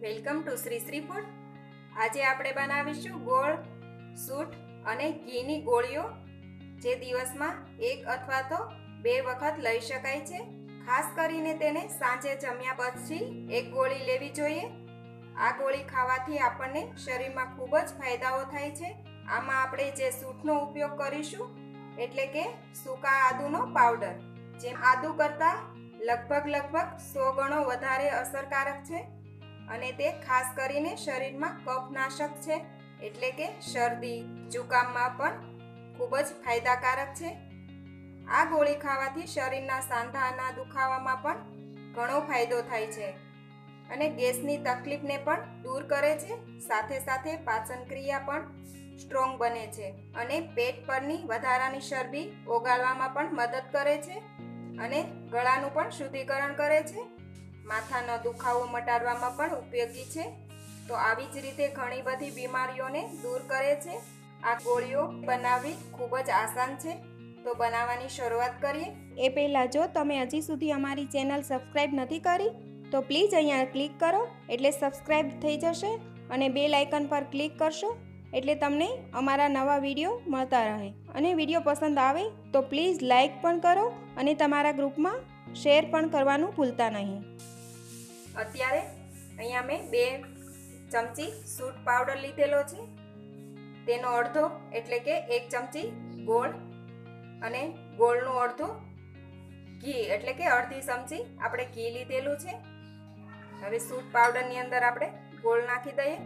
Welcome to Shri Shri food. આજે આપણે બનાવીશું ગોળ સૂંઠ અને ઘીની ગોળીઓ, જે દિવસમાં 1 અથવા તો 2 વખત લઈ શકાય છે. ખાસ કરીને તેને સાંજે જમ્યા પછી એક ગોળી લેવી જોઈએ. આ ગોળી ખાવાથી આપણને શરીરમાં ખૂબ જ ફાયદાઓ થાય છે. આમાં આપણે જે સૂંઠનો ઉપયોગ કરીશું એટલે કે સૂકા આદુનો પાવડર, જેમ આદુ કરતાં લગભગ 100 ગણો વધારે અસરકારક છે અને તે ખાસ કરીને શરીરમાં કફનાશક છે, એટલે કે શરદી જુકામમાં પણ ખૂબ જ ફાયદાકારક છે. આ ગોળી ખાવાથી શરીરના સાંધાના દુખાવામાં પણ ઘણો ફાયદો થાય છે અને ગેસની તકલીફને પણ દૂર કરે છે. સાથે સાથે પાચન ક્રિયા પણ સ્ટ્રોંગ બને છે અને પેટ પરની વધારાની ચરબી ઓગાળવામાં પણ મદદ કરે છે અને ગળાનું પણ શુદ્ધિકરણ કરે છે. માથાનો દુખાવો મટાડવામાં પણ ઉપયોગી છે. તો આવી જ રીતે ઘણી બધી બીમારીઓને દૂર કરે છે. આ ગોળીઓ બનાવવી ખૂબ જ આસાન છે. તો બનાવવાની શરૂઆત કરીએ. એ પહેલાં જો તમે હજી સુધી અમારી ચેનલ સબસ્ક્રાઈબ નથી કરી તો પ્લીઝ અહીંયા ક્લિક કરો એટલે સબસ્ક્રાઈબ થઈ જશે અને બેલ આઇકન પર ક્લિક કરશો એટલે તમને અમારા નવા વિડીયો મળતા રહે. અને વિડીયો પસંદ આવે તો પ્લીઝ લાઈક પણ કરો અને તમારા ગ્રુપમાં શેર પણ કરવાનું ભૂલતા નહીં. અત્યારે અહીંયા મેં 2 ચમચી સૂંઠ પાવડર લીધેલો છે. તેનો અડધો એટલે કે 1 ચમચી ગોળ અને ગોળનું અડધું ઘી એટલે કે અડધી ચમચી આપણે ઘી લીધેલું છે. હવે સૂંઠ પાવડરની અંદર આપણે ગોળ નાખી દઈએ.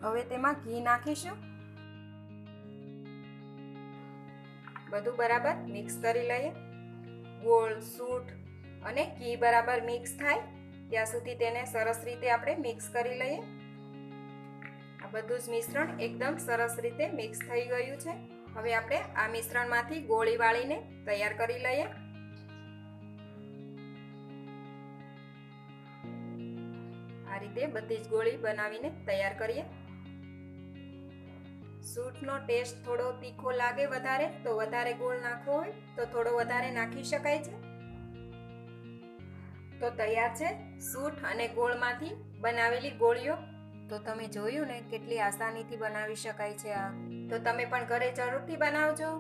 હવે તેમાં ઘી નાખીશું. બધું બરાબર મિક્સ કરી લઈએ. ગોળ સૂંઠ અને ઘી બરાબર મિક્સ થાય ત્યાં સુધી તેને સરસ રીતે આપણે મિક્સ કરી લઈએ. આ બધું જ મિશ્રણ એકદમ સરસ રીતે મિક્સ થઈ ગયું છે. હવે આપણે આ મિશ્રણમાંથી ગોળી વાળીને તૈયાર કરી લઈએ. આ રીતે બધી જ ગોળી બનાવીને તૈયાર કરીએ. સૂંઠનો ટેસ્ટ થોડો તીખો લાગે વધારે તો વધારે ગોળ નાખવો હોય તો થોડો વધારે નાખી શકાય છે. તો તૈયાર છે સૂંઠ અને ગોળમાંથી બનાવેલી ગોળીઓ. તો તમે જોયું ને કેટલી આસાનીથી બનાવી શકાય છે આ. તો તમે પણ ઘરે જરૂરથી બનાવજો.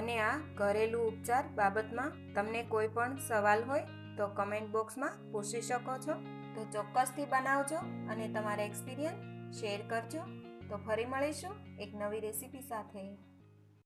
અને આ ઘરેલું ઉપચાર બાબતમાં તમને કોઈ પણ સવાલ હોય તો કમેન્ટ બોક્સમાં પૂછી શકો છો. તો ચોક્કસથી બનાવજો અને તમારા એક્સપિરિયન્સ શેર કરજો. તો ફરી મળીશું એક નવી રેસીપી સાથે.